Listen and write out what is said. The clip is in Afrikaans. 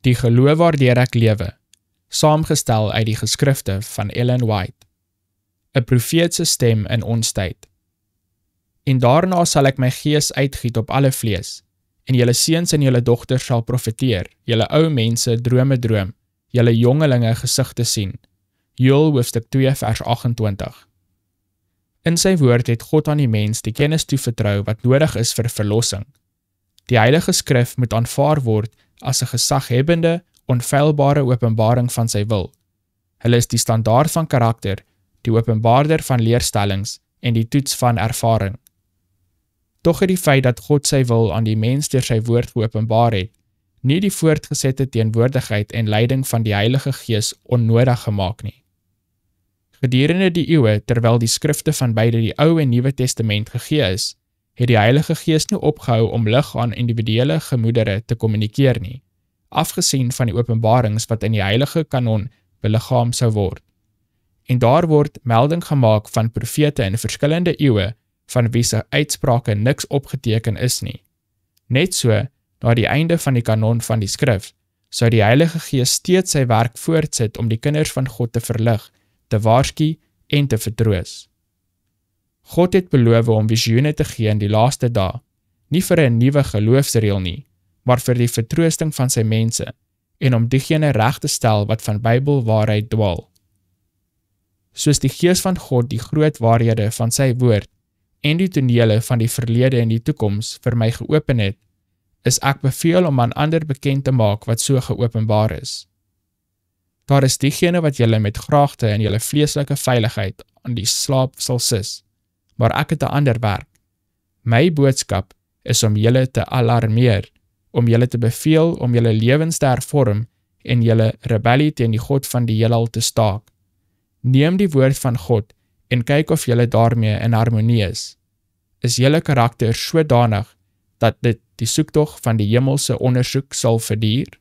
Die geloof waardeur ek lewe, saamgestel uit die geskrifte van Ellen White. 'n Profeetse stem in ons tyd. En daarna sal ek my gees uitgiet op alle vlees, en julle seuns en julle dogters sal profeteer, julle ou mense drome droom, julle jongelinge gesigte sien. Joël hoofstuk 2 vers 28. In sy woord het God aan die mens die kennis toevertrou wat nodig is vir verlossing. Die Heilige Skrif moet aanvaar word as 'n gesaghebbende, onfeilbare openbaring van sy wil. Hulle is die standaard van karakter, die openbaarder van leerstellings en die toets van ervaring. Tog het die feit dat God sy wil aan die mens deur sy woord geopenbaar het, nie die voortgesette teenwoordigheid en leiding van die Heilige Gees onnodig gemaak nie. Gedurende die eeue, terwyl die skrifte van beide die Ou en Nuwe Testament gegee is, het die Heilige Gees nie opgehou om lig aan individuele gemoedere te kommunikeer nie, afgesien van die openbarings wat in die heilige kanon beliggaam sou word. En daar word melding gemaak van profete in verskillende eeue, van wie se uitsprake niks opgeteken is nie. Net so, na die einde van die kanon van die skrif, sou die Heilige Gees steeds sy werk voortsit om die kinders van God te verlig, te waarsku en te vertroos. God het beloof om visioene te gee in die laaste dae, nie vir 'n nuwe geloofsreël nie, maar vir die vertroosting van sy mense, en om diegene reg te stel wat van Bybelwaarheid dwaal. Soos die Gees van God die groot waarhede van sy woord en die tonele van die verlede en die toekoms vir my geopen het, is ek beveel om aan ander bekend te maak wat so geopenbaar is. Daar is diegene wat julle met graagte en julle vleeslike veiligheid aan die slaap sal sis, maar ek het 'n ander werk. My boodskap is om julle te alarmeer, om julle te beveel om julle lewens te hervorm en julle rebellie teen die God van die heelal te staak. Neem die woord van God en kyk of julle daarmee in harmonie is. Is julle karakter sodanig dat dit die soektog van die hemelse ondersoek sal verduur?